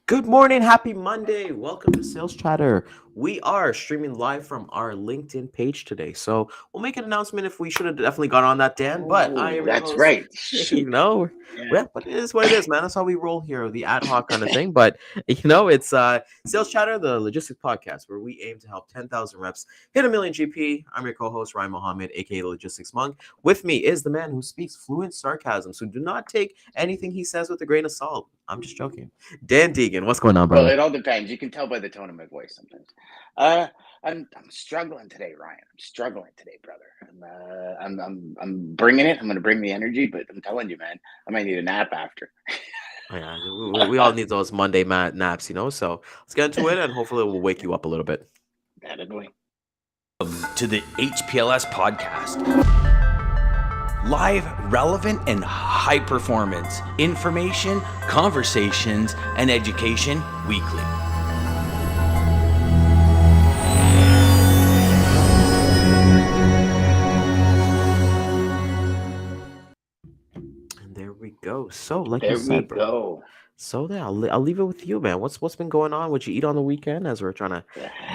Good morning, happy Monday. Welcome to Sales Chatter. We are streaming live from our LinkedIn page today. So we'll make an announcement if we should have definitely got on that, Dan. But I am your That's host. right. Yeah, but it is what it is, man. That's how we roll here, the ad hoc kind of thing. But it's Sales Chatter, the logistics podcast, where we aim to help 10,000 reps hit a million GP. I'm your co-host, Ryan Mohammed, aka the Logistics Monk. With me is the man who speaks fluent sarcasm, so do not take anything he says with a grain of salt. I'm just joking. Dan Deegan, what's going on, Well, brother? it all depends. You can tell by the tone of my voice sometimes. I'm struggling today, Ryan. I'm struggling today, brother. I'm bringing it. I'm going to bring the energy, but I'm telling you, man, I might need a nap after. Oh, yeah, we all need those Monday naps, So let's get into it, and hopefully it will wake you up a little bit. That annoying. To the HPLS podcast. Live, relevant, and high performance information, conversations, and education weekly. And there we go. So, like There you we said, bro. go. So yeah, I'll leave it with you, man. What's been going on? What you eat on the weekend? As we're trying to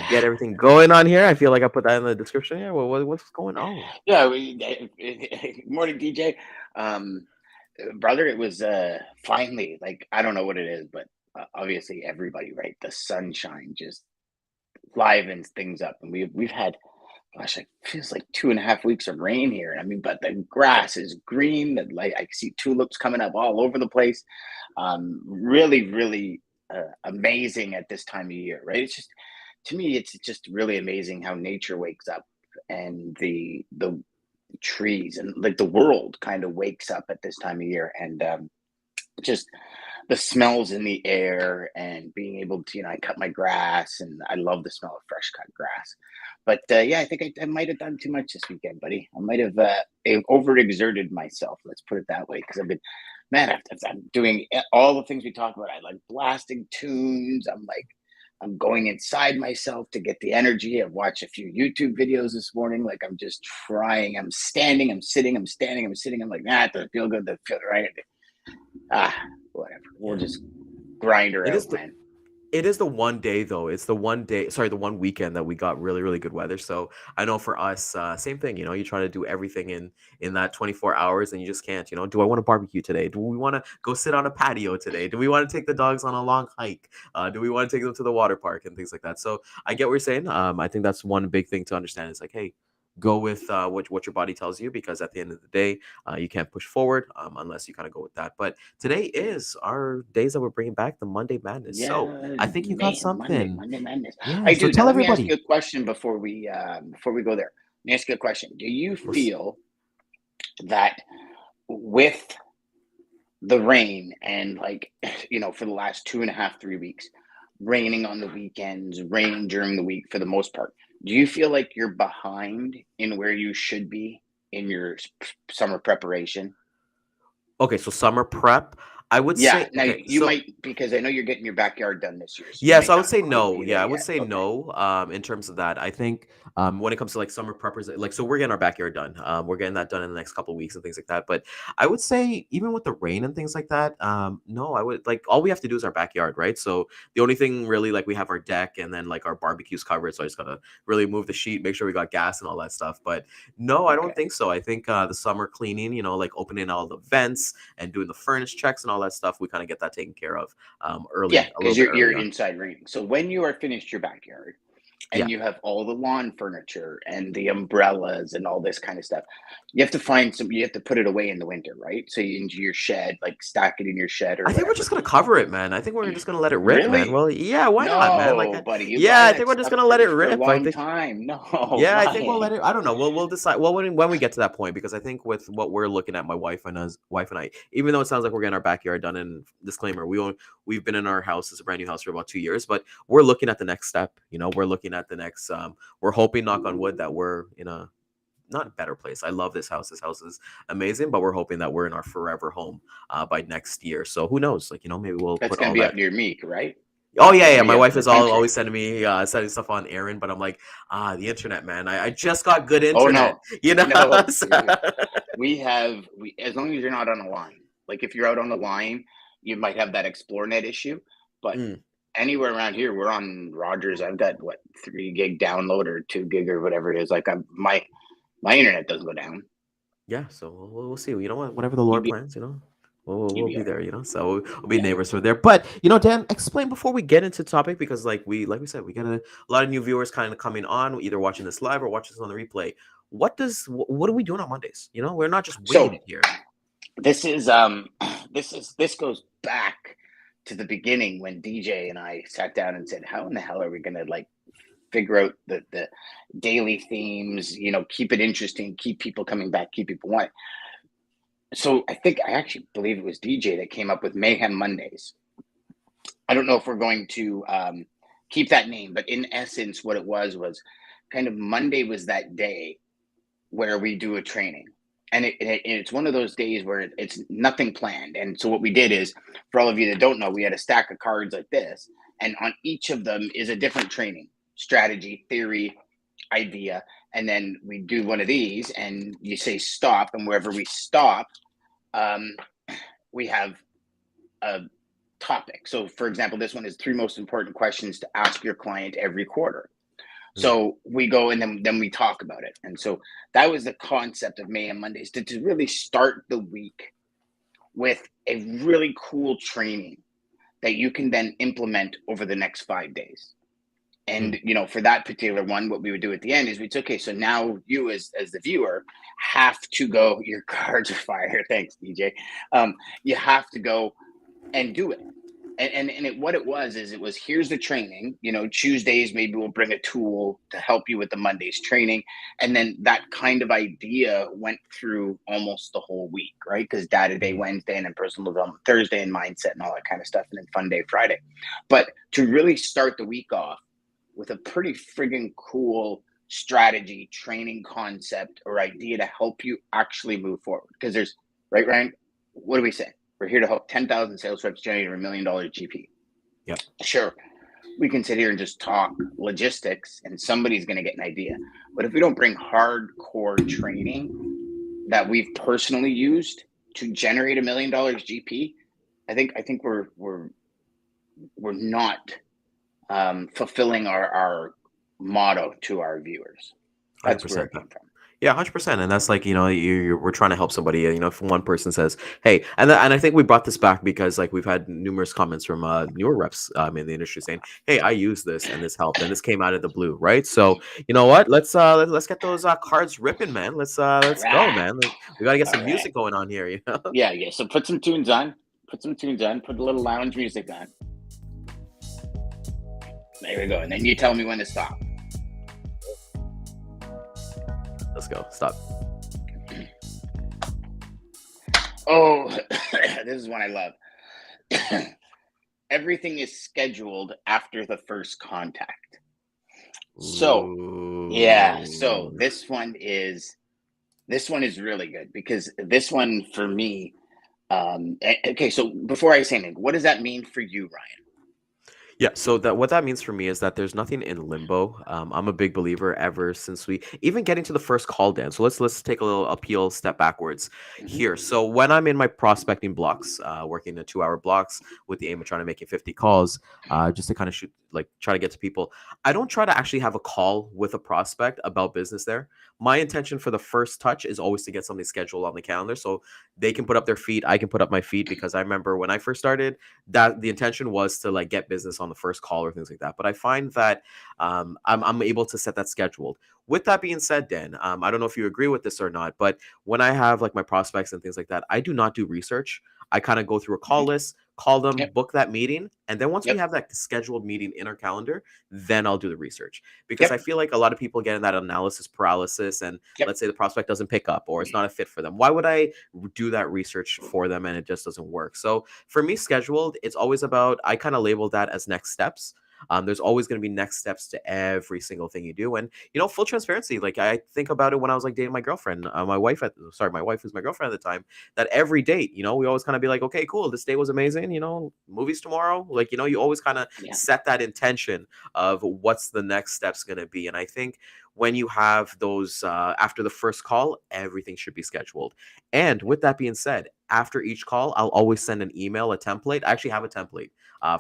get everything going on here, I feel like I put that in the description here. What's going on? Yeah. Morning, DJ. Brother, it was finally, like, I don't know what it is, but obviously everybody, right? The sunshine just livens things up, and we've had, gosh, it feels like 2.5 weeks of rain here. I mean, but the grass is green. That, like, I see tulips coming up all over the place. Really, really amazing at this time of year, right? It's just, to me, it's just really amazing how nature wakes up, and the trees and, like, the world kind of wakes up at this time of year, and just the smells in the air, and being able to, I cut my grass, and I love the smell of fresh cut grass. But yeah, I think I might have done too much this weekend, buddy. I might have overexerted myself. Let's put it that way, because I've been, man, I'm doing all the things we talk about. I like blasting tunes. I'm going inside myself to get the energy. I've watched a few YouTube videos this morning. Like, I'm just trying. I'm standing. I'm sitting. I'm standing. I'm sitting. I'm like, nah, it doesn't feel good. Doesn't feel right. Whatever. We'll just grind her It is out, the man. It is the one day though. It's the one day, sorry, the one weekend that we got really, really good weather. So I know for us, same thing. You try to do everything in that 24 hours, and you just can't. Do I want to barbecue today? Do we want to go sit on a patio today? Do we want to take the dogs on a long hike? Do we want to take them to the water park and things like that? So I get what you're saying. I think that's one big thing to understand. Is like, hey, go with what your body tells you, because at the end of the day, you can't push forward unless you kind of go with that. But today is our days that we're bringing back the Monday Madness. So Yeah, I think you got man, something. Monday Madness. Yeah. I So do. Now tell let me ask you everybody. a question before we go there. Let me ask you a question. Do you feel that with the rain, and, like, for the last 2.5, 3 weeks, raining on the weekends, raining during the week for the most part, do you feel like you're behind in where you should be in your summer preparation? Okay, so summer prep, I would Yeah. say Now okay. you So might, because I know you're getting your backyard done this year, so you yeah, might so I would not say quite no. be there Yeah, I would yet. say Okay. no. In terms of that, I think when it comes to like summer preppers, like so we're getting our backyard done. We're getting that done in the next couple of weeks and things like that. But I would say even with the rain and things like that, no, I would like all we have to do is our backyard, right? So the only thing really like we have our deck and then like our barbecue's covered. So I just gotta really move the sheet, make sure we got gas and all that stuff. But no, I don't Okay. think so. I think the summer cleaning, like opening all the vents and doing the furnace checks and all that stuff, we kind of get that taken care of Yeah, early, a little because bit you're early on. inside raining. So when you are finished your backyard Yeah. and you have all the lawn furniture and the umbrellas and all this kind of stuff, you have to find some. You have to put it away in the winter, right? So into your shed, like stack it in your shed or I think we're whatever. just gonna cover it, man. I think we're just gonna let it rip, man. Really? Well, yeah, why not, man? No, buddy. You Yeah, buy I that think we're just stuff gonna let it for a rip. I long think, time. No, yeah, I think we'll let Ryan. it. I don't know. We'll decide. Well, when we get to that point, because I think with what we're looking at, my wife and I, even though it sounds like we're getting our backyard done. And disclaimer, we've been in our house, it's a brand new house for about 2 years, but we're looking at the next step. We're looking at the next. We're hoping, knock on wood, that we're in a not better place. I love this house. This house is amazing, but we're hoping that we're in our forever home by next year. So who knows? Like, maybe we'll That's put gonna all be up that. to your meek, right? Oh yeah, It's yeah. gonna My be up wife to the is all country. always sending me sending stuff on Aaron, but I'm like, the internet, man. I just got good Oh internet, no, you know. no, So- dude. We as long as you're not on a line. Like if you're out on the line, you might have that ExploreNet issue. But Mm, anywhere around here, we're on Rogers. I've got what 3 gig download or 2 gig or whatever it is. Like my internet doesn't go down. yeah. So we'll see. You know what? Whatever the You Lord be plans, we'll you be be all there. right. So we'll be Yeah. neighbors over there. But Dan, explain before we get into the topic, because like we said, we got a lot of new viewers kind of coming on, either watching this live or watching this on the replay. What are we doing on Mondays? We're not just winging So it here. this is this goes back to the beginning when DJ and I sat down and said, how in the hell are we gonna like figure out the daily themes, keep it interesting, keep people coming back, keep people wanting. So I actually believe it was DJ that came up with Mayhem Mondays. I don't know if we're going to keep that name, but in essence, what it was kind of Monday was that day where we do a training. And it's one of those days where it's nothing planned. And so what we did is, for all of you that don't know, we had a stack of cards like this, and on each of them is a different training, strategy, theory, idea. And then we do one of these, and you say stop, and wherever we stop, um, we have a topic. So, for example, this one is 3 most important questions to ask your client every quarter. Mm, So we go and then we talk about it. And so that was the concept of Mayhem Mondays, to really start the week with a really cool training that you can then implement over the next 5 days. mm. And for that particular one, what we would do at the end is we'd say, okay, so now you as the viewer have to go. Your cards are fire. Thanks, DJ. You have to go and do it. What it was is, it was, here's the training. Tuesdays maybe we'll bring a tool to help you with the Mondays training, and then that kind of idea went through almost the whole week, right? Because Data Day Mhm. Wednesday, and then personal development Thursday, and mindset and all that kind of stuff, and then Fun Day Friday. But to really start the week off with a pretty friggin' cool strategy, training concept, or idea to help you actually move forward, because there's right, Ryan. What do we say? We're here to help 10,000 sales reps generate $1 million GP. Yep. Sure, we can sit here and just talk logistics and somebody's going to get an idea. But if we don't bring hardcore training that we've personally used to generate $1 million GP, I think we're not fulfilling our motto to our viewers. That's where 100%. it came from. Yeah, 100%. And that's like, we're trying to help somebody. If one person says, "Hey," and I think we brought this back because like we've had numerous comments from newer reps in the industry saying, "Hey, I use this and this helped, and this came out of the blue," right? So you know what? Let's get those cards ripping, man. All Let's go, right. man. We gotta get All some right. music going on here. Yeah, yeah. So put some tunes on. Put some tunes on. Put a little lounge music on. There we go. And then you tell me when to stop. Let's go. Stop. Oh, this is one I love. Everything is scheduled after the first contact. So, yeah. So Ooh. this one is really good, because this one for me, Okay, so before I say anything, what does that mean for you, Ryan? Yeah, so that what that means for me is that there's nothing in limbo. I'm a big believer ever since we even getting to the first call, Dan. So let's take a little uphill step backwards Hmm. here. So when I'm in my prospecting blocks, working the 2 hour blocks with the aim of trying to make it 50 calls, just to kind of shoot like try to get to people, I don't try to actually have a call with a prospect about business there. My intention for the first touch is always to get something scheduled on the calendar so they can put up their feet, I can put up my feet because I remember when I first started that the intention was to like get business on the first call or things like that. But I find that I'm able to set that scheduled. With that being said, Dan, I don't know if you agree with this or not, but when I have like my prospects and things like that, I do not do research. I kind of go through a call Hmm. list, call them, Yep. book that meeting, and then once we Yep. have that scheduled meeting in our calendar, then I'll do the research because I Yep. feel like a lot of people get in that analysis paralysis, and Yep. let's say the prospect doesn't pick up or it's not a fit for them. Why would I do that research for them and it just doesn't work? So for me, scheduled, it's always about, I kind of label that as next steps. There's always going to be next steps to every single thing you do. And, full transparency, like I think about it when I was like dating my girlfriend, my wife who's my girlfriend at the time, that every date, we always kind of be like, okay, cool. This day was amazing. Movies tomorrow. Like, you always kind of Yeah. set that intention of what's the next steps going to be. And I think when you have those, after the first call, everything should be scheduled. And with that being said, after each call, I'll always send an email, a template. I actually have a template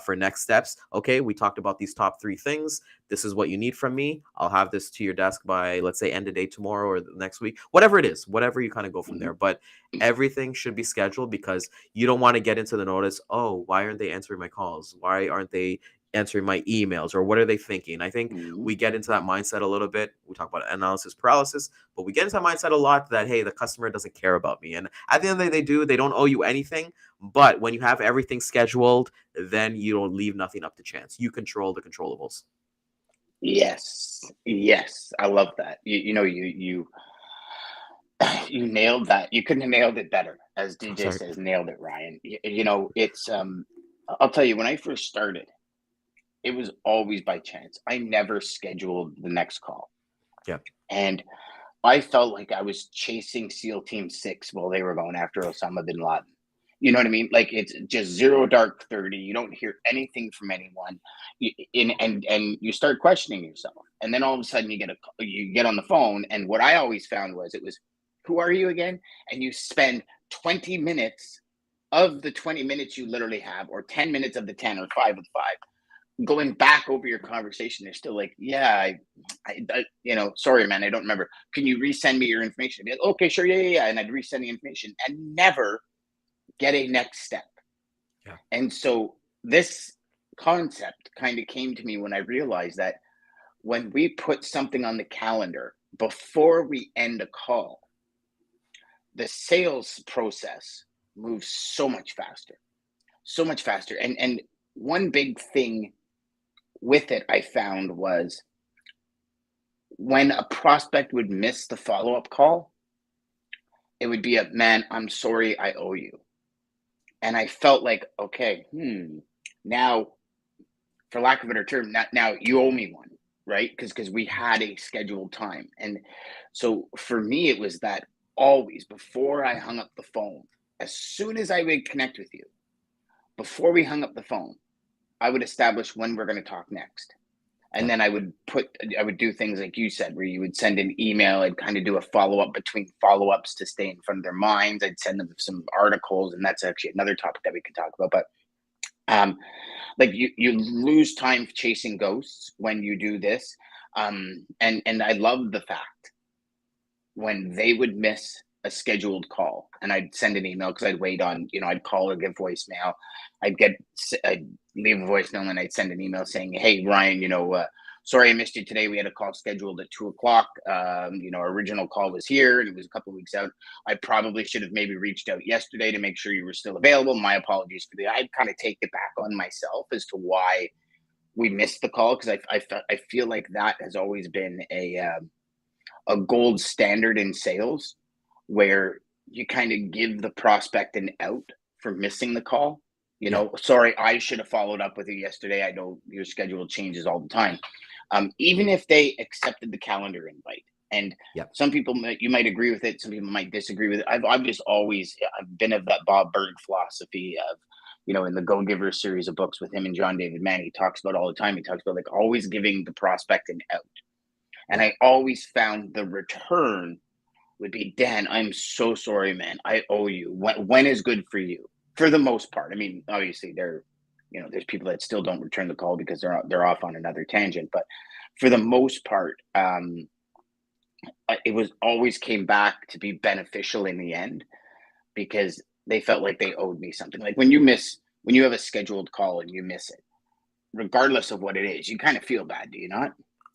for next steps. Okay, we talked about these top 3 things. This is what you need from me. I'll have this to your desk by, let's say, end of day tomorrow or the next week, whatever it is, whatever you kind of go from Hmm. there. But everything should be scheduled because you don't want to get into the notice. Oh, why aren't they answering my calls? Why aren't they answering my emails, or what are they thinking? I think Hmm. we get into that mindset a little bit. We talk about analysis paralysis, but we get into that mindset a lot that, hey, the customer doesn't care about me. And at the end of the day, they don't owe you anything. But when you have everything scheduled, then you don't leave nothing up to chance. You control the controllables. Yes. Yes. I love that. You nailed that. You couldn't have nailed it better. As Oh, DJ sorry. says, nailed it, Ryan. It's I'll tell you, when I first started, it was always by chance. I never scheduled the next call. Yeah. And I felt like I was chasing SEAL Team 6 while they were going after Osama bin Laden. You know what I mean? Like, it's just zero dark 30. You don't hear anything from anyone. And you start questioning yourself. And then all of a sudden you get on the phone. And what I always found was, it was, who are you again? And you spend 20 minutes of the 20 minutes you literally have, or 10 minutes of the 10, or 5 of the 5, going back over your conversation. They're still like, yeah, sorry, man, I don't remember. Can you resend me your information? I'd be like, okay, sure, yeah. And I'd resend the information and never get a next step. Yeah. And so this concept kind of came to me when I realized that when we put something on the calendar before we end a call, the sales process moves so much faster, so much faster. And one big thing with it I found was, when a prospect would miss the follow-up call, it would be a, man, I'm sorry, I owe you. And I felt like, okay, now, for lack of a better term, now you owe me one, right? Because we had a scheduled time. And so for me, it was that, always before I hung up the phone, as soon as I would connect with you, before we hung up the phone, I would establish when we're going to talk next. And Yeah. then I would do things like you said, where you would send an email. I'd kind of do a follow-up between follow-ups to stay in front of their minds. I'd send them some articles, and that's actually another topic that we could talk about. But like, you lose time chasing ghosts when you do this. And I love the fact when they would miss a scheduled call, and I'd send an email, because I'd wait on, I'd call or give voicemail. I'd leave a voicemail, and I'd send an email saying, hey, Ryan, sorry I missed you today. We had a call scheduled at 2 o'clock. Our original call was here, and it was a couple of weeks out. I probably should have maybe reached out yesterday to make sure you were still available. My apologies for I'd kind of take it back on myself as to why we missed the call, because I feel like that has always been a gold standard in sales, where you kind of give the prospect an out for missing the call. Yeah. Sorry, I should have followed up with you yesterday. I know your schedule changes all the time. Even if they accepted the calendar invite, And Yep. some people you might agree with it, some people might disagree with it. I've just always I've been of that Bob Berg philosophy of, in the Go Giver series of books with him and John David Mann, he talks about all the time. He talks about like always giving the prospect an out. And Yeah. I always found the return would be, Dan, I'm so sorry, man. I owe you. When is good for you? For the most part. I mean, obviously there's people that still don't return the call because they're off on another tangent. But for the most part, it was always came back to be beneficial in the end because they felt like they owed me something. Like when you have a scheduled call and you miss it, regardless of what it is, you kind of feel bad, do you not?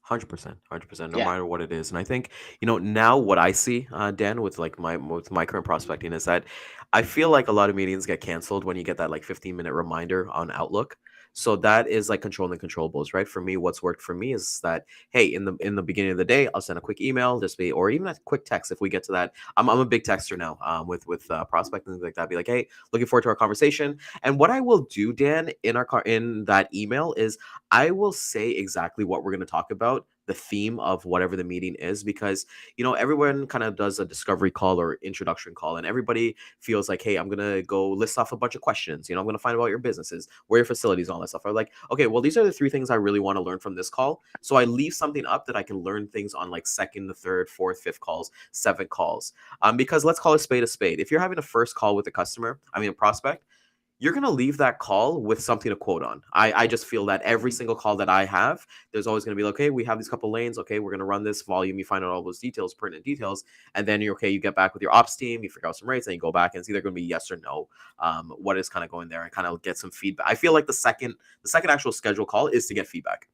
100%, 100%, no Yeah. matter what it is. And I think, now what I see, Dan, with like my current prospecting is that I feel like a lot of meetings get canceled when you get that like 15-minute reminder on Outlook. So that is like controlling controllables, right? For me, what's worked for me is that, hey, in the beginning of the day, I'll send a quick email, just be, or even a quick text if we get to that. I'm a big texter now, with prospecting things like that. Be like, hey, looking forward to our conversation. And what I will do, Dan, in that email is I will say exactly what we're going to talk about, the theme of whatever the meeting is, because everyone kind of does a discovery call or introduction call, and everybody feels like, hey, I'm going to go list off a bunch of questions. I'm going to find out about your businesses, where your facilities, all that stuff. I'm like, okay, well, these are the three things I really want to learn from this call. So I leave something up that I can learn things on like second, the third, fourth, fifth calls, seventh calls. Because let's call a spade a spade. If you're having a first call with a customer, I mean a prospect, you're going to leave that call with something to quote on. I just feel that every single call that I have, there's always going to be like, okay, we have these couple lanes. Okay, we're going to run this volume. You find out all those details, pertinent details. And then you're okay. You get back with your ops team, you figure out some rates, and you go back and it's either going to be yes or no. What is kind of going there and kind of get some feedback. I feel like the second actual schedule call is to get feedback.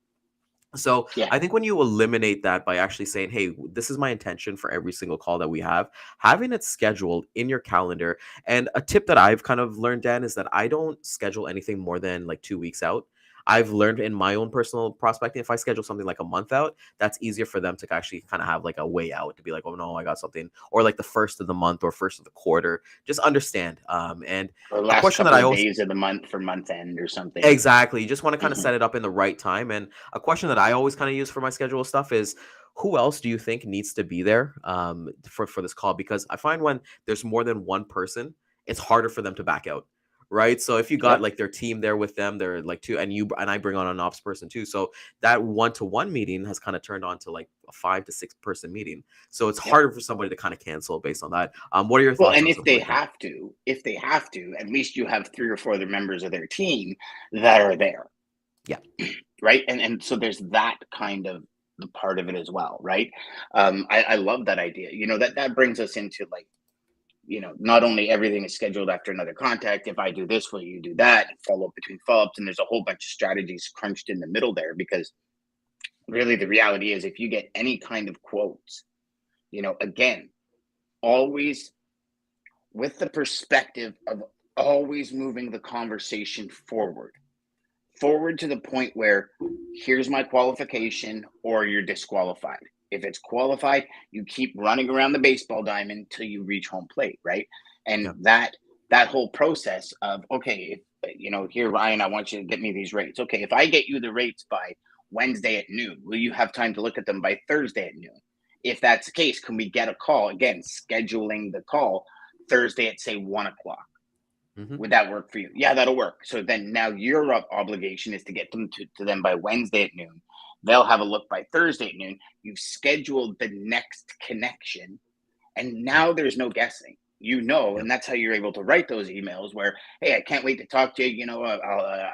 So Yeah. I think when you eliminate that by actually saying, hey, this is my intention for every single call that we have, having it scheduled in your calendar. And a tip that I've kind of learned, Dan, is that I don't schedule anything more than like 2 weeks out. I've learned in my own personal prospecting, if I schedule something like a month out, that's easier for them to actually kind of have like a way out to be like, oh no, I got something, or like the first of the month or first of the quarter. Just understand. And Or a last question that couple I of always days of the month for month end or something. Exactly. You just want to kind of Mhm. set it up in the right time. And a question that I always kind of use for my schedule stuff is, who else do you think needs to be there for this call? Because I find when there's more than one person, it's harder for them to back out. Right. So if you got Yep. like their team there with them, they're like two, and I bring on an ops person too. So that one-to-one meeting has kind of turned on to like a 5 to 6 person meeting. So it's Yep. harder for somebody to kind of cancel based on that. What are your Well, thoughts and on if something they like that? have to, at least you have three or four other members of their team that are there, Yeah. right? And so there's that kind of the part of it as well, right? I love that idea. That brings us into like, not only everything is scheduled after another contact. If I do this, will you do that? And follow up between follow-ups, and there's a whole bunch of strategies crunched in the middle there because really the reality is if you get any kind of quotes, again, always with the perspective of always moving the conversation forward to the point where here's my qualification or you're disqualified. If it's qualified, you keep running around the baseball diamond till you reach home plate, right? And Yeah. that whole process of, okay, here, Ryan, I want you to get me these rates. Okay, if I get you the rates by Wednesday at noon, will you have time to look at them by Thursday at noon? If that's the case, can we get a call again, scheduling the call Thursday at say 1 o'clock? Hmm. Would that work for you? Yeah, that'll work. So then now your obligation is to get them to them by Wednesday at noon. They'll have a look by Thursday at noon. You've scheduled the next connection, and Yeah. now there's no guessing. Yeah. And that's how you're able to write those emails where, hey, I can't wait to talk to you.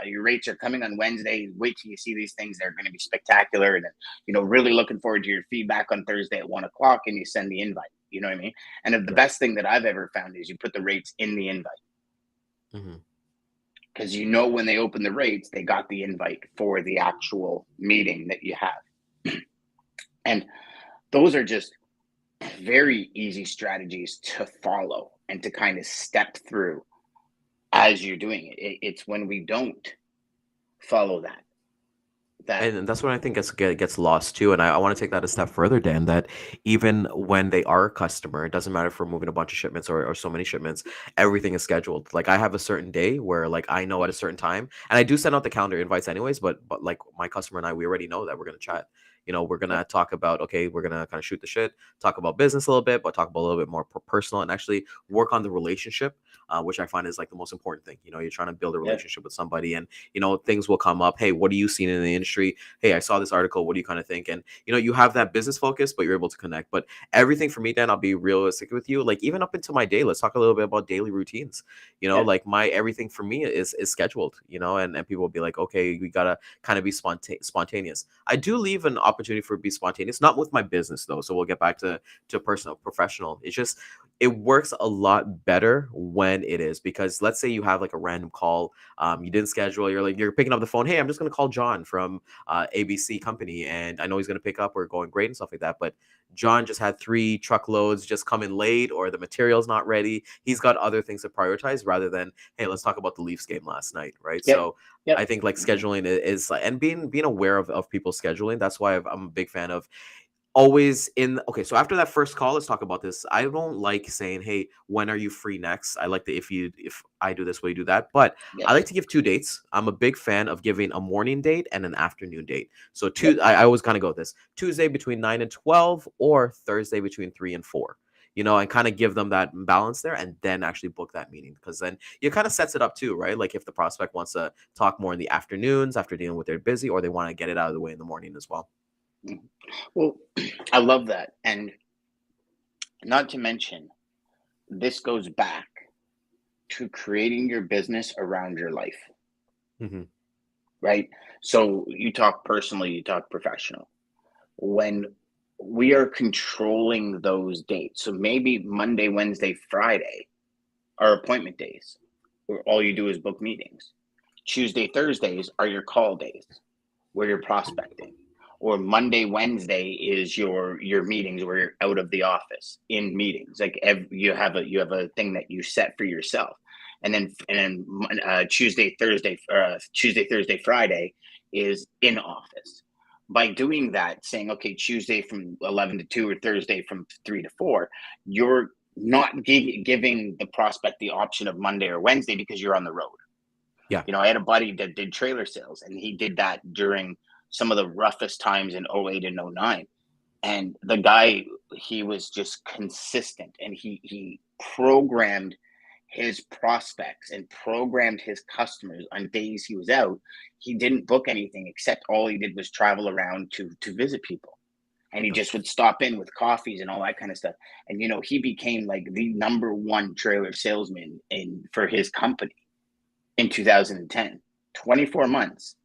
Your rates are coming on Wednesday. Wait till you see these things. They're going to be spectacular. And then, really looking forward to your feedback on Thursday at 1 o'clock, and you send the invite. You know what I mean? And the Yeah. best thing that I've ever found is you put the rates in the invite Hmm. because when they open the rates, they got the invite for the actual meeting that you have. And those are just very easy strategies to follow and to kind of step through as you're doing it's when we don't follow that And that's what I think gets lost too. And I want to take that a step further, Dan, that even when they are a customer, it doesn't matter if we're moving a bunch of shipments or so many shipments, everything is scheduled. Like I have a certain day where like I know at a certain time, and I do send out the calendar invites anyways, but like my customer and I, we already know that we're gonna chat. We're Yep. gonna talk about, okay, we're gonna kind of shoot the shit, talk about business a little bit, but talk about a little bit more personal, and actually work on the relationship, which I find is like the most important thing. You're trying to build a Yep. relationship with somebody, and things will come up. Hey, what are you seeing in the industry? Hey, I saw this article. What do you kind of think? And you have that business focus, but you're able to connect. But everything for me, Dan, I'll be realistic with you. Like even up into my day, let's talk a little bit about daily routines. Yep. Like my everything for me is scheduled. And people will be like, okay, we gotta kind of be spontaneous. I do leave an opportunity for be spontaneous, not with my business though. So we'll get back to personal, professional. It's just it works a lot better when it is, because let's say you have like a random call, you didn't schedule, you're picking up the phone, hey, I'm just gonna call John from ABC company, and I know he's gonna pick up, we're going great and stuff like that, but John just had 3 truckloads just come in late, or the material's not ready. He's got other things to prioritize rather than, hey, let's talk about the Leafs game last night, right? Yep. So I Yep. think like scheduling is like, and being aware of people's scheduling. That's why I'm a big fan of always in. Okay, so after that first call, let's talk about this. I don't like saying, hey, when are you free next? I like that if I do this, will you do that? But I like Yes. to give 2 dates. I'm a big fan of giving a morning date and an afternoon date. So Yep. I always kind of go with this: Tuesday between 9 and 12, or Thursday between 3 and 4. And kind of give them that balance there, and then actually book that meeting, because then it kind of sets it up too, right? Like if the prospect wants to talk more in the afternoons after dealing with their busy, or they want to get it out of the way in the morning as well. Mhm. Well, I love that. And not to mention, this goes back to creating your business around your life, Hmm. right? So you talk personally, you talk professional. When we are controlling those dates, so maybe Monday, Wednesday, Friday are appointment days, where all you do is book meetings. Tuesday, Thursdays are your call days, where you're prospecting, or Monday, Wednesday is your meetings where you're out of the office in meetings. Like you have a thing that you set for yourself, and then Tuesday, Thursday, Friday is in office. By doing that, saying okay, Tuesday from 11 to 2 or Thursday from 3 to 4, you're not giving the prospect the option of Monday or Wednesday because you're on the road. Yeah. I had a buddy that did trailer sales, and he did that during some of the roughest times in '08 and '09. And the guy, he was just consistent, and he programmed his prospects and programmed his customers on days he was out. He didn't book anything, except all he did was travel around to visit people. And he Yep. just would stop in with coffees and all that kind of stuff. And he became like the number one trailer salesman in for his company in 2010. 24 months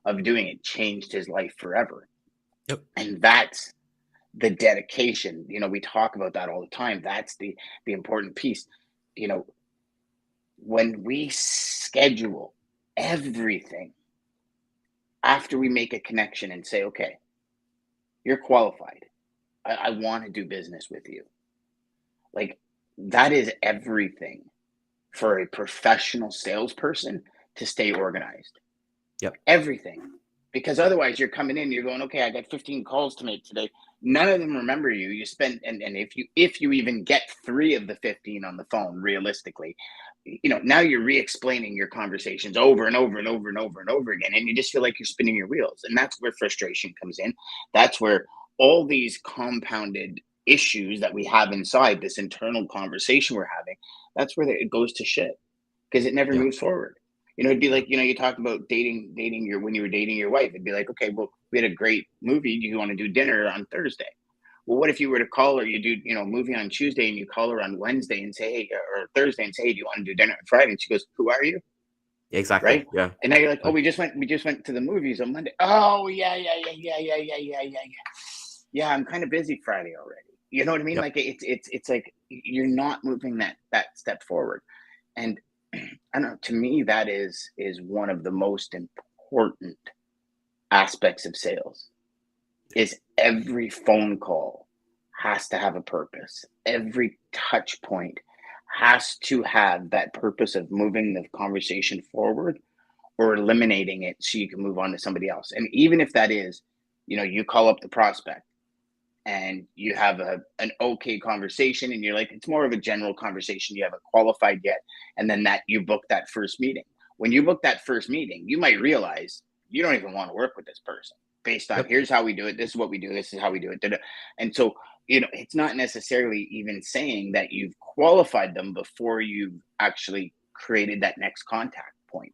of doing it changed his life forever. Yep. And that's the dedication. We talk about that all the time. That's the important piece. You know, when we schedule everything after we make a connection and say, okay, you're qualified. I want to do business with you. Like that is everything for a professional salesperson to stay organized. Yep. Everything. Because otherwise you're coming in, you're going, okay, I got 15 calls to make today. None of them remember you. You spend and if you even get 3 of the 15 on the phone, realistically, now you're re-explaining your conversations over and over and over and over and over again. And you just feel like you're spinning your wheels. And that's where frustration comes in. That's where all these compounded issues that we have inside this internal conversation we're having, that's where it goes to shit because it never Yeah. moves forward. It'd be Yeah. like, you talked about when you were dating your wife. It'd be like, okay, well, we had a great movie. Do you want to do dinner on Thursday? Well, what if you were to call her, you do, a movie on Tuesday and you call her on Wednesday and say, hey, or Thursday and say, hey, do you want to do dinner on Friday? And she goes, who are you? Exactly. Right. Yeah. And now you're like, oh, we just went to the movies on Monday. Oh, yeah, yeah, yeah, yeah, yeah, yeah, yeah, yeah, yeah. Yeah, I'm kind of busy Friday already. You know what I mean? Yep. Like it's like you're not moving that step forward. And I don't know, to me, that is one of the most important aspects of sales is every phone call has to have a purpose. Every touch point has to have that purpose of moving the conversation forward or eliminating it so you can move on to somebody else. And even if that is, you call up the prospect and you have an okay conversation and you're like, it's more of a general conversation. You haven't qualified yet. And then that you book that first meeting. When you book that first meeting, you might realize you don't even want to work with this person. based on Yep. here's how we do it. This is what we do. This is how we do it. Da-da. And so, it's not necessarily even saying that you've qualified them before you've actually created that next contact point,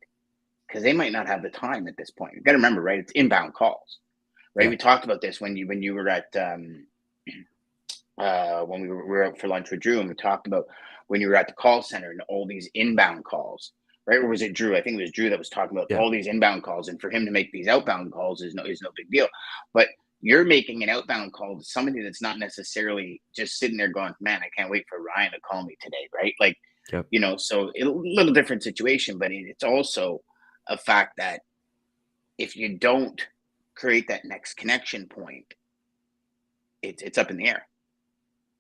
because they might not have the time at this point. You got to remember, right? It's inbound calls, right? Yeah. We talked about this when you were at when we were out for lunch with Drew, and we talked about when you were at the call center and all these inbound calls, right? Or was it Drew? I think it was Drew that was talking about Yeah. all these inbound calls, and for him to make these outbound calls is no big deal. But you're making an outbound call to somebody that's not necessarily just sitting there going, "Man, I can't wait for Ryan to call me today," right? Like, Yep. so a little different situation, but it's also a fact that if you don't create that next connection point, it's up in the air.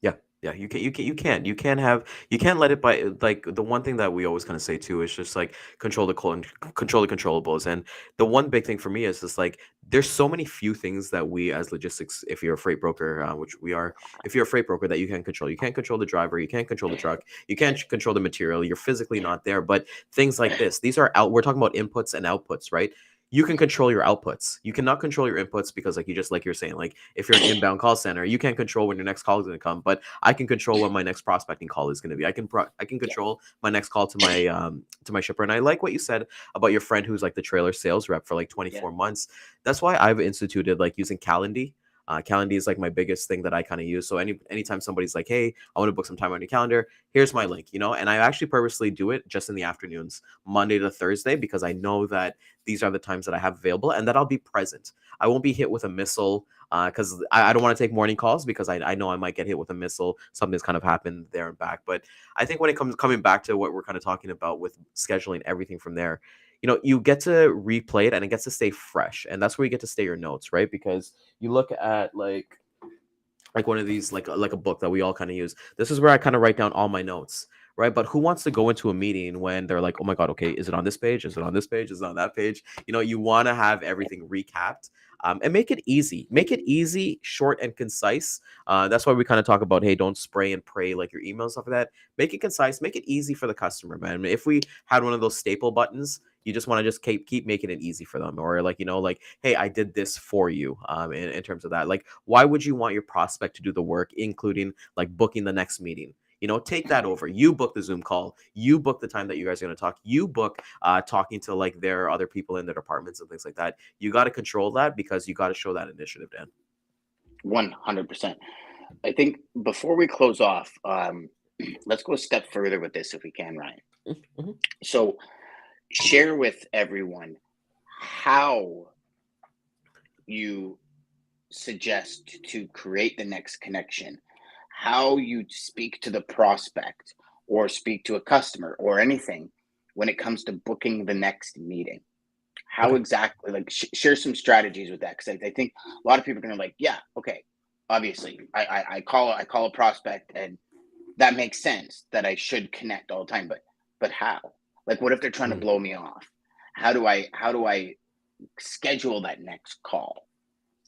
Yeah, yeah, you can't have you can't let it by like the one thing that we always kind of say too is just like control the controllables. And the one big thing for me is just like there's so many few things that we as logistics, if you're a freight broker, which we are, if you're a freight broker that you can control. You can't control the driver, you can't control the truck, you can't control the material. You're physically not there, but things like this, these are out. We're talking about inputs and outputs, right? You can control your outputs. You cannot control your inputs because, like you're saying, like if you're an inbound call center, you can't control when your next call is going to come. But I can control when my next prospecting call is going to be. I can Yeah. control my next call to my shipper. And I like what you said about your friend who's like the trailer sales rep for like Yeah. 24 months. That's why I've instituted like using Calendly. Calendly is like my biggest thing that I kind of use. So anytime somebody's like, "Hey, I want to book some time on your calendar," here's my link, and I actually purposely do it just in the afternoons, Monday to Thursday, because I know that these are the times that I have available and that I'll be present. I won't be hit with a missile because I don't want to take morning calls because I know I might get hit with a missile. Something's kind of happened there and back. But I think when it comes coming back to what we're kind of talking about with scheduling everything from there, you get to replay it and it gets to stay fresh. And that's where you get to stay your notes, right? Because you look at like one of these like a book that we all kind of use. This is where I kind of write down all my notes, right? But who wants to go into a meeting when they're like, oh my god, okay, is it on this page, is it on this page, is it on that page? You want to have everything recapped, and make it easy, short and concise. That's why we kind of talk about, hey, don't spray and pray like your emails, stuff like that. Make it concise, make it easy for the customer, man. If we had one of those staple buttons, you just want to just keep making it easy for them, or like, like, hey, I did this for you. In terms of that, like, why would you want your prospect to do the work, including like booking the next meeting? Take that over. You book the Zoom call. You book the time that you guys are going to talk. You book talking to like their other people in their departments and things like that. You got to control that because you got to show that initiative, Dan. 100%. I think before we close off, let's go a step further with this if we can, Ryan. Mhm. So share with everyone how you suggest to create the next connection, how you speak to the prospect or speak to a customer or anything when it comes to booking the next meeting. How Okay. exactly, like, share some strategies with that? Because I think a lot of people are going to like, yeah, okay, obviously, I call a prospect, and that makes sense that I should connect all the time, but how? Like, what if they're trying to Mm. blow me off? How do I schedule that next call?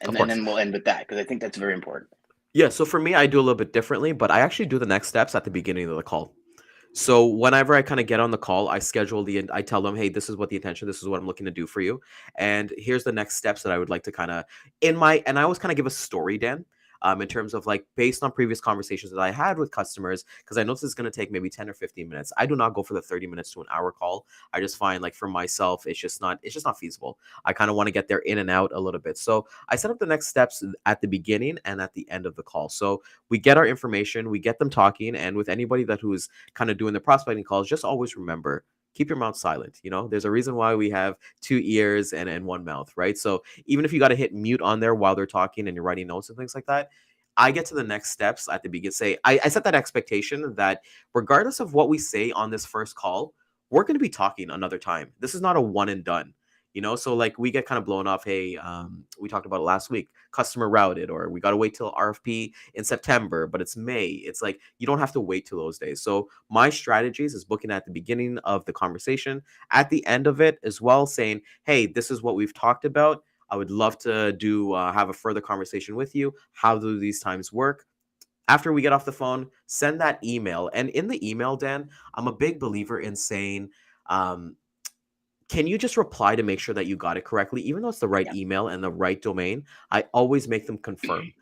Of And course. then we'll end with that because I think that's very important. Yeah. So for me, I do a little bit differently, but I actually do the next steps at the beginning of the call. So whenever I kind of get on the call, I tell them, hey, this is what the intention, this is what I'm looking to do for you. And here's the next steps that I would like to kind of and I always kind of give a story, Dan. In terms of like based on previous conversations that I had with customers, because I know this is going to take maybe 10 or 15 minutes. I do not go for the 30 minutes to an hour call. I just find like for myself, it's just not feasible. I kind of want to get there in and out a little bit. So I set up the next steps at the beginning and at the end of the call. So we get our information, we get them talking, and with anybody that who's kind of doing the prospecting calls, just always remember, keep your mouth silent. There's a reason why we have two ears and one mouth, right? So even if you got to hit mute on there while they're talking and you're writing notes and things like that, I get to the next steps at the beginning. I set that expectation that regardless of what we say on this first call, we're going to be talking another time. This is not a one and done. So like we get kind of blown off. Hey, we talked about it last week. Customer routed, or we got to wait till RFP in September, but it's May. It's like you don't have to wait till those days. So my strategies is booking at the beginning of the conversation, at the end of it as well, saying, "Hey, this is what we've talked about. I would love to have a further conversation with you. How do these times work?" After we get off the phone, send that email. And in the email, Dan, I'm a big believer in saying, um, can you just reply to make sure that you got it correctly? Even though it's the right Yeah. email and the right domain, I always make them confirm.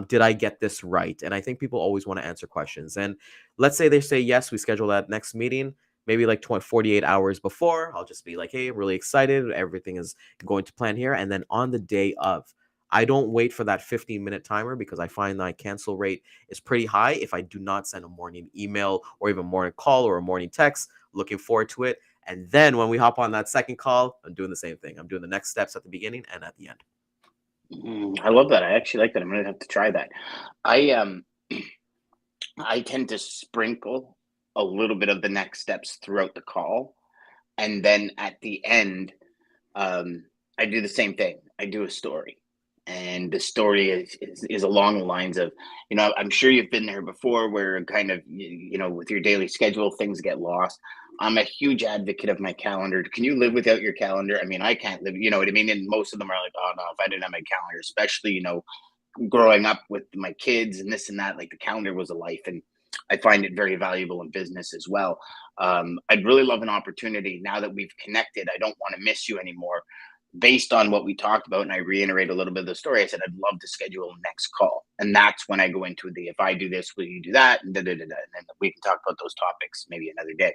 Did I get this right? And I think people always want to answer questions. And let's say they say yes, we schedule that next meeting. Maybe like 48 hours before, I'll just be like, hey, I'm really excited. Everything is going to plan here. And then on the day of, I don't wait for that 15-minute timer because I find my cancel rate is pretty high if I do not send a morning email or even morning call or a morning text. Looking forward to it. And then when we hop on that second call, I'm doing the same thing. I'm doing the next steps at the beginning and at the end. I love that. I actually like that. I'm gonna have to try that. I I tend to sprinkle a little bit of the next steps throughout the call, and then at the end, um, I do the same thing. I do a story, and the story is along the lines of, I'm sure you've been there before, where kind of with your daily schedule, things get lost. I'm a huge advocate of my calendar. Can you live without your calendar? I mean, I can't live. You know what I mean? And most of them are like, oh no, if I didn't have my calendar, especially growing up with my kids and this and that, like the calendar was a life. And I find it very valuable in business as well. I'd really love an opportunity now that we've connected. I don't want to miss you anymore. Based on what we talked about, and I reiterate a little bit of the story, I said I'd love to schedule a next call, and that's when I go into the if I do this, will you do that, and and then we can talk about those topics maybe another day.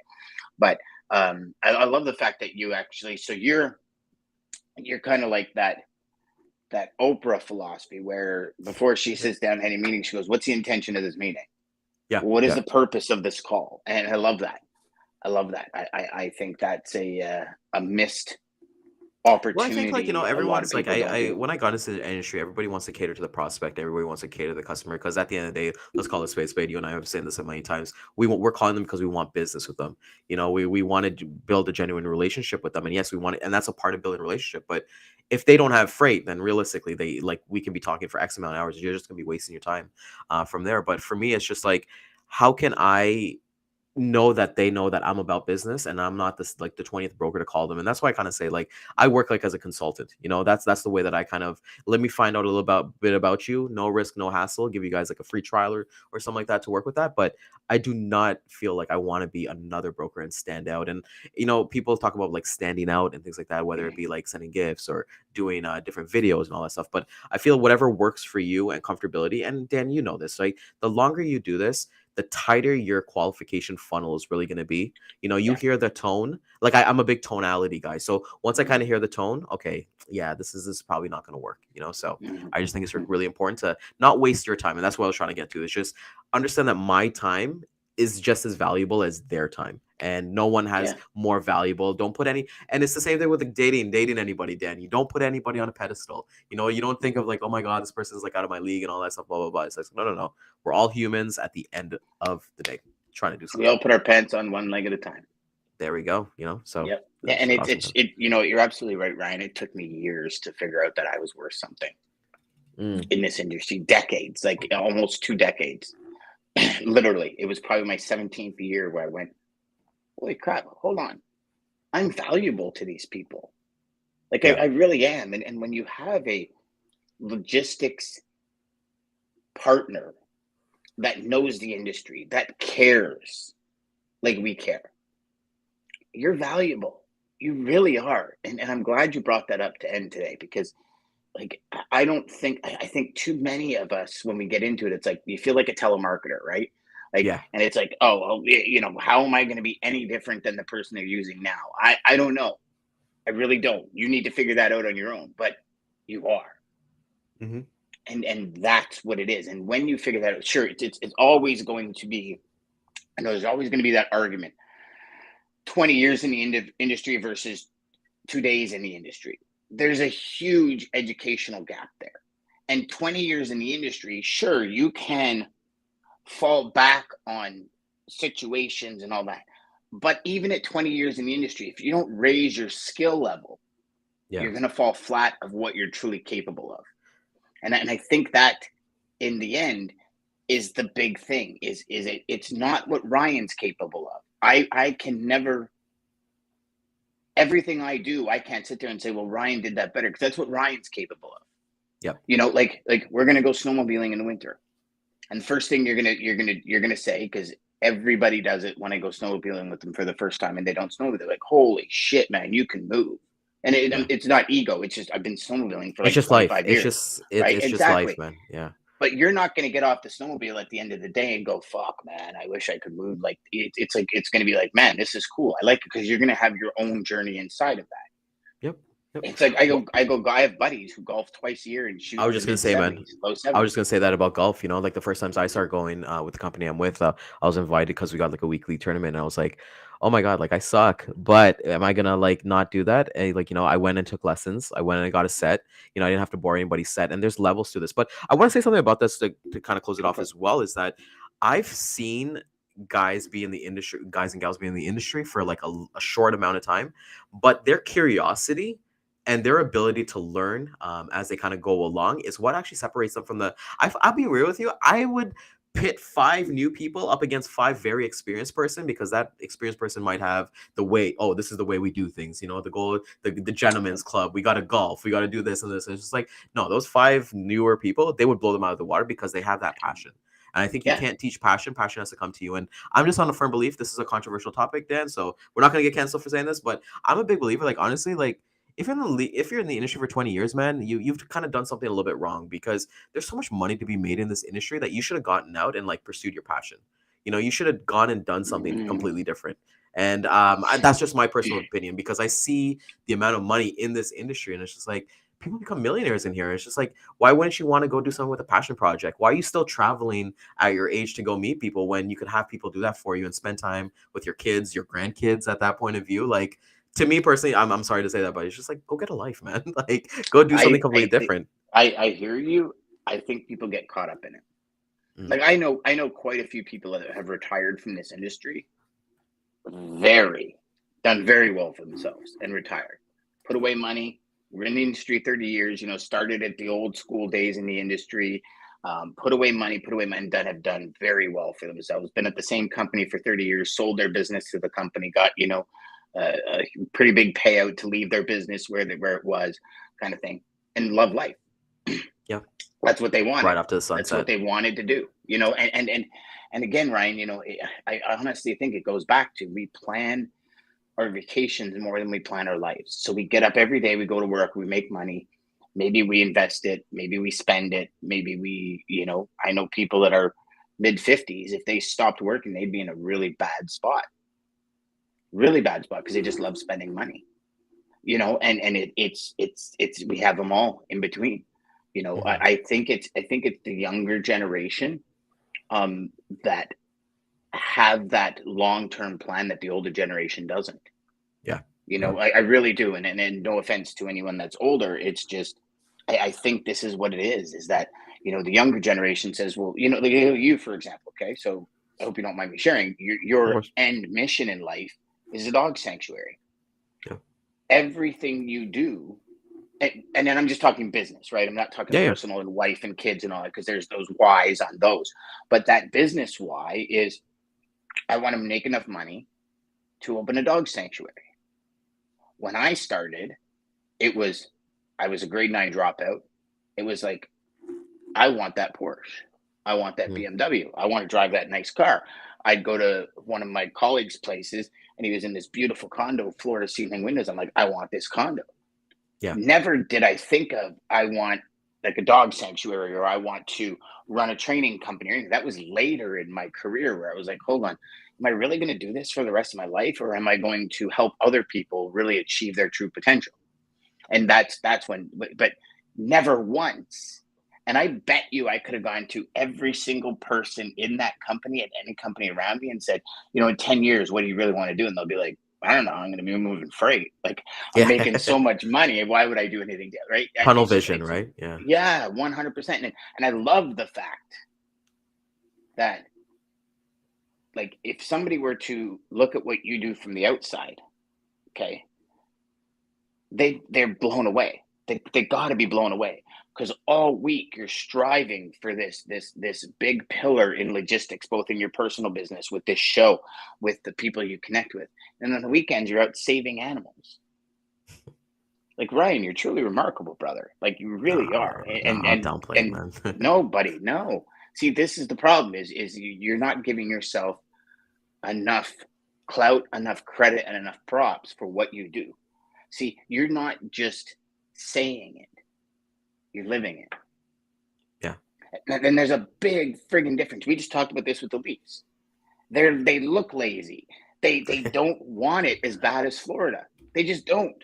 But I love the fact that you actually, so you're kind of like that Oprah philosophy where before she sits down at any meeting, she goes, "What's the intention of this meeting? Yeah. What is Yeah. the purpose of this call?" And I love that. I love that. I think that's a missed Well, I think like, opportunity a lot of everyone's like people don't I do. when I got into the industry, everybody wants to cater to the prospect, everybody wants to cater to the customer because at the end of the day, let's call it spade spade. You and I have said this so many times. We're calling them because we want business with them. We want to build a genuine relationship with them. And yes, we want it, and that's a part of building a relationship. But if they don't have freight, then realistically, they like we can be talking for X amount of hours. You're just gonna be wasting your time from there. But for me, it's just like, how can I know that they know that I'm about business and I'm not this like the 20th broker to call them. And that's why I kind of say like I work like as a consultant. That's the way that I kind of let me find out a bit about you. No risk, no hassle. Give you guys like a free trial or something like that to work with that. But I do not feel like I want to be another broker and stand out. And people talk about like standing out and things like that, whether it be like sending gifts or doing different videos and all that stuff. But I feel whatever works for you and comfortability. And Dan, you know this, right? The longer you do this, the tighter your qualification funnel is really going to be. You Yeah. hear the tone. Like I'm a big tonality guy. So once I Mhm, kind of hear the tone, okay, yeah, this is probably not going to work. So mhm, I just think it's mhm. really important to not waste your time. And that's what I was trying to get to. It's just understand that my time is just as valuable as their time. And no one has Yeah. more valuable. Don't put any, and it's the same thing with like dating anybody, Dan. You don't put anybody on a pedestal. You don't think of like, oh my God, this person's like out of my league and all that stuff, blah, blah, blah. It's like, no, no, no. We're all humans at the end of the day trying to do We something. all put our pants on one leg at a time. There we go. So Yep. that's And what I it's was it's thinking. it. You're absolutely right, Ryan. It took me years to figure out that I was worth something Mm, in this industry. Decades, like almost 2 decades. Literally, it was probably my 17th year where I went, "Holy crap! Hold on, I'm valuable to these people. Like yeah. I really am." And when you have a logistics partner that knows the industry, that cares like we care, you're valuable. You really are. And I'm glad you brought that up to end today because like I don't think I think too many of us when we get into it, it's like you feel like a telemarketer, right? Like, Yeah. and it's like, oh, well, how am I going to be any different than the person they're using now? I don't know. I really don't. You need to figure that out on your own, but you are. Hmm. And that's what it is. And when you figure that out, sure, it's always going to be, I know there's always going to be that argument 20 years in the industry versus 2 days in the industry. There's a huge educational gap there. And 20 years in the industry, sure, you can fall back on situations and all that. But even at 20 years in the industry, if you don't raise your skill level, Yeah. you're going to fall flat of what you're truly capable of. And I think that in the end is the big thing it's not what Ryan's capable of. I can never everything I do, I can't sit there and say, well, Ryan did that better because that's what Ryan's capable of. Yep. Like we're gonna go snowmobiling in the winter, and the first thing you're gonna say because everybody does it when I go snowmobiling with them for the first time and they don't snowmobile. They're like, holy shit, man, you can move. And Yeah. it's not ego. It's just I've been snowmobiling for It's like just life. 25 years, right? It's just life, Exactly. man. Yeah. But you're not going to get off the snowmobile at the end of the day and go, fuck, man, I wish I could move. Like, it's like, it's going to be like, man, this is cool. I like it because you're going to have your own journey inside of that. Yep. Yep. It's like, Well, I have buddies who golf twice a year and shoot I in was the just gonna mid say, man. 70s, low I was just 70s. gonna say that about golf. You know, like the first times I started going with the company I'm with, I was invited because we got like a weekly tournament. And I was like, oh my god, like I suck, but am I gonna like not do that? And like, you know, I went and took lessons. I went and I got a set. You know, I didn't have to borrow anybody's set. And there's levels to this. But I want to say something about this to kind of close it Go off for it. as well. Is that I've seen guys be in the industry, guys and gals be in the industry for like a short amount of time, but their curiosity and their ability to learn as they kind of go along is what actually separates them from the. I'll be real with you. I would pit five new people up against five very experienced person because that experienced person might have the way. Oh, this is the way we do things. You know, the goal, the gentleman's club. We got to golf. We got to do this and this. And it's just like no, those five newer people, they would blow them out of the water because they have that passion. And I think you Yeah. can't teach passion. Passion has to come to you. And I'm just on a firm belief. This is a controversial topic, Dan. So we're not gonna get canceled for saying this, but I'm a big believer. Like honestly, like if you're in the industry for 20 years, man, you've kind of done something a little bit wrong because there's so much money to be made in this industry that you should have gotten out and like pursued your passion. You know, you should have gone and done something Mm. completely different. And that's just my personal opinion because I see the amount of money in this industry, and it's just like people become millionaires in here. It's just like, why wouldn't you want to go do something with a passion project? Why are you still traveling at your age to go meet people when you could have people do that for you and spend time with your kids, your grandkids at that point of view? Like to me personally, I'm sorry to say that, but it's just like go get a life, man. Like go do something completely I different. I hear you. I think people get caught up in it. Mm, Like I know quite a few people that have retired from this industry, very done very well for themselves and retired. Put away money. We're in the industry 30 years, you know, started at the old school days in the industry, put away money that have done very well for themselves. Been at the same company for 30 years, sold their business to the company, got, you know, a pretty big payout to leave their business where it was kind of thing and love life. yeah, That's what they wanted. right off to the That's what sunset. they wanted to do, you know. And again, Ryan, you know, I honestly think it goes back to we plan our vacations more than we plan our lives. So we get up every day, we go to work, we make money. Maybe we invest it, maybe we spend it, maybe we, you know, I know people that are mid 50s, if they stopped working, they'd be in a really bad spot because they just love spending money, you know, and it's we have them all in between. You know, Hmm. I think it's the younger generation that have that long-term plan that the older generation doesn't. Yeah, You yeah, know, I really do. And no offense to anyone that's older, it's just I think this is what it is that, you know, the younger generation says, well, you know, like you, for example, okay. So I hope you don't mind me sharing, of your course. end mission in life is a dog sanctuary. Yeah, Everything you do, and then I'm just talking business, right? I'm not talking yeah, yeah. personal and wife and kids and all that, because there's those whys on those. But that business why is I want to make enough money to open a dog sanctuary. When I started, it was I was a grade 9 dropout. It was like, I want that Porsche. I want that Mhm. BMW. I want to drive that nice car. I'd go to one of my colleagues' places and he was in this beautiful condo, floor to ceiling windows. I'm like, I want this condo. Yeah, Never did I think of I want like a dog sanctuary or I want to run a training company or anything. That was later in my career where I was like, hold on, am I really going to do this for the rest of my life or am I going to help other people really achieve their true potential? And that's when, but never once. And I bet you I could have gone to every single person in that company at any company around me and said, you know, in 10 years, what do you really want to do? And they'll be like, I don't know. I'm going to be moving freight. Like I'm yeah. making so much money. Why would I do anything? Right? Tunnel It's just, vision, right? Yeah. yeah, 100%. And I love the fact that, like, if somebody were to look at what you do from the outside, okay, they're blown away. They got to be blown away because all week you're striving for this big pillar in logistics, both in your personal business with this show, with the people you connect with, and on the weekends you're out saving animals. Like Ryan, you're truly remarkable, brother. Like you really Nah, are. nah, I'm downplaying it, And man. no, buddy, no. See, this is the problem: is you're not giving yourself. enough clout, enough credit, and enough props for what you do. See, you're not just saying it, you're living it. Yeah. And then there's a big friggin' difference. We just talked about this with the Leafs. They look lazy. They don't want it as bad as Florida. They just don't.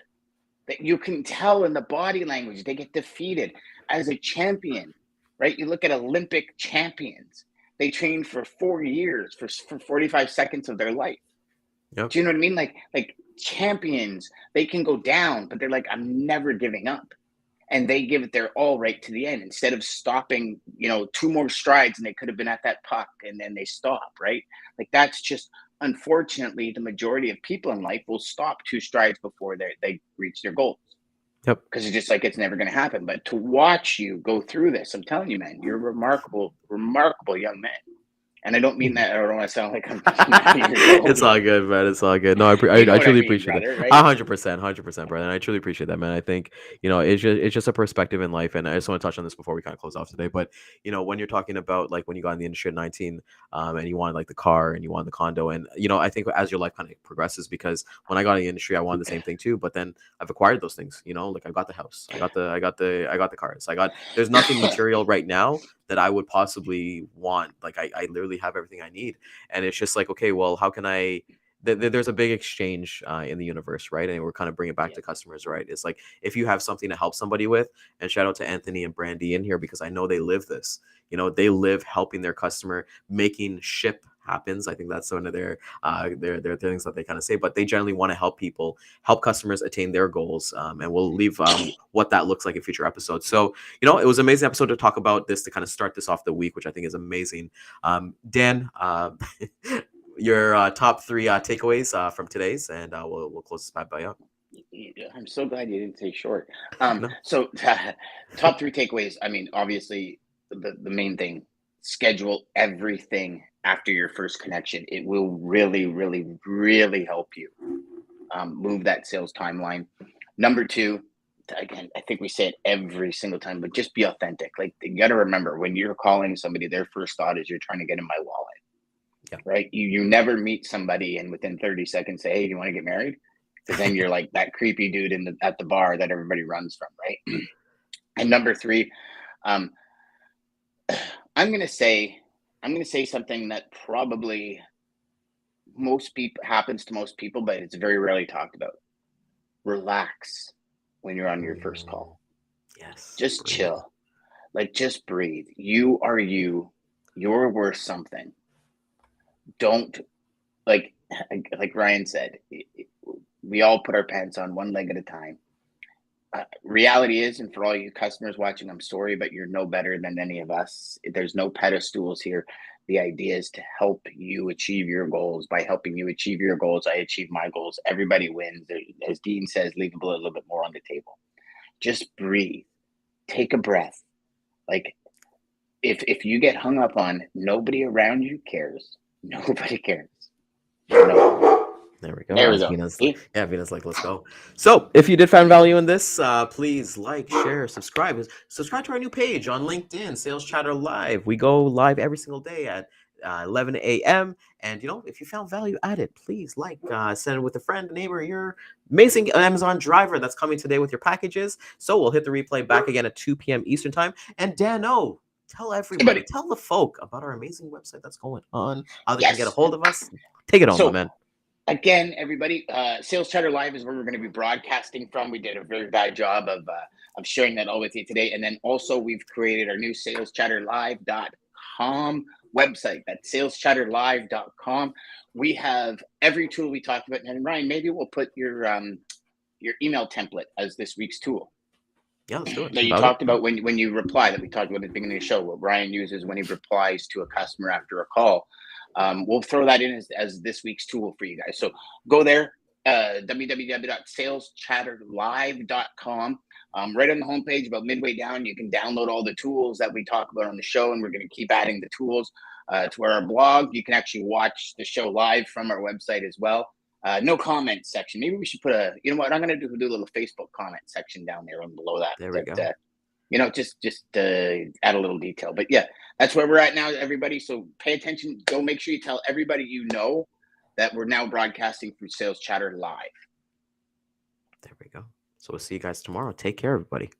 That you can tell in the body language. They get defeated as a champion, right? You look at Olympic champions. They train for 4 years for 45 seconds of their life. Yep. Do you know what I mean? Like champions, they can go down, but they're like, I'm never giving up. And they give it their all right to the end instead of stopping, 2 more strides and they could have been at that puck and then they stop, right? Like that's just unfortunately the majority of people in life will stop 2 strides before they reach their goals. Yep. Because it's just like it's never going to happen. But to watch you go through this, I'm telling you, man, you're a remarkable, remarkable young man. And I don't mean that. I don't want to sound like I'm just 9 years old. It's all good, man. It's all good. No, I You know what I truly mean, appreciate brother, that. right? 100%, brother. And I truly appreciate that, man. I think, it's just a perspective in life. And I just want to touch on this before we kind of close off today. But, when you're talking about like when you got in the industry at 19, and you wanted like the car and you wanted the condo. And, I think as your life kind of progresses, because when I got in the industry, I wanted the same thing too. But then I've acquired those things, like I got the house, I got the cars. There's nothing material right now that I would possibly want. Like I literally have everything I need. And it's just like, okay, well, how can I? There's a big exchange in the universe, right? And we're kind of bringing it back to customers, right? It's like if you have something to help somebody with, and shout out to Anthony and Brandy in here because I know they live this. They live helping their customer, making ship happens. I think that's one of their things that they kind of say, but they generally want to help customers attain their goals. And we'll leave what that looks like in future episodes. So, it was an amazing episode to talk about this, to kind of start this off the week, which I think is amazing. Dan, your top 3 takeaways from today's, and we'll close this bad boy up. I'm so glad you didn't say short. No. So top 3 takeaways. I mean, obviously the main thing, schedule everything after your first connection. It will really, really, really help you move that sales timeline. Number 2, again, I think we say it every single time, but just be authentic. Like you got to remember when you're calling somebody, their first thought is you're trying to get in my wallet. Yeah. Right. You never meet somebody and within 30 seconds say, hey, do you want to get married? Because then you're like that creepy dude at the bar that everybody runs from, right? And number 3, I'm gonna say something that probably happens to most people, but it's very rarely talked about. Relax when you're on your first call. Yes. Just breathe. chill. Like just breathe. You are you. You're worth something. Don't like Ryan said, we all put our pants on one leg at a time. Reality is, and for all you customers watching, I'm sorry, but you're no better than any of us. There's no pedestals here. The idea is to help you achieve your goals. By helping you achieve your goals, I achieve my goals. Everybody wins. As Dean says, leave a little bit more on the table. Just breathe. Take a breath. Like if you get hung up on nobody around you cares, nobody cares. No. There we go. There we go. Vina's like, let's go. So if you did find value in this, please like, share, subscribe. Subscribe to our new page on LinkedIn, Sales Chatter Live. We go live every single day at 11 a.m. And, if you found value added, please send it with a friend, a neighbor, your amazing Amazon driver that's coming today with your packages. So we'll hit the replay back again at 2 p.m. Eastern time. And Dano, tell everybody, tell the folk about our amazing website that's going on, how they can get a hold of us. Take it home, my man. Again, everybody, Sales Chatter Live is where we're going to be broadcasting from. We did a very bad job of sharing that all with you today. And then also we've created our new salesphatterlive.com website. That's salesphatterlive.com. We have every tool we talked about. And Ryan, maybe we'll put your email template as this week's tool. Yeah, let's do it. That you talked about when you reply, that we talked about at the beginning of the show, what Ryan uses when he replies to a customer after a call. We'll throw that in as this week's tool for you guys. So go there, www.salesphatterlive.com. Right on the homepage, about midway down, you can download all the tools that we talk about on the show, and we're going to keep adding the tools to our blog. You can actually watch the show live from our website as well. No comment section. Maybe we should put I'm going to do a little Facebook comment section down there and below that. There we go. Just add a little detail. But yeah, that's where we're at now, everybody. So pay attention. Go make sure you tell everybody that we're now broadcasting through Sales Chatter Live. There we go. So we'll see you guys tomorrow. Take care, everybody.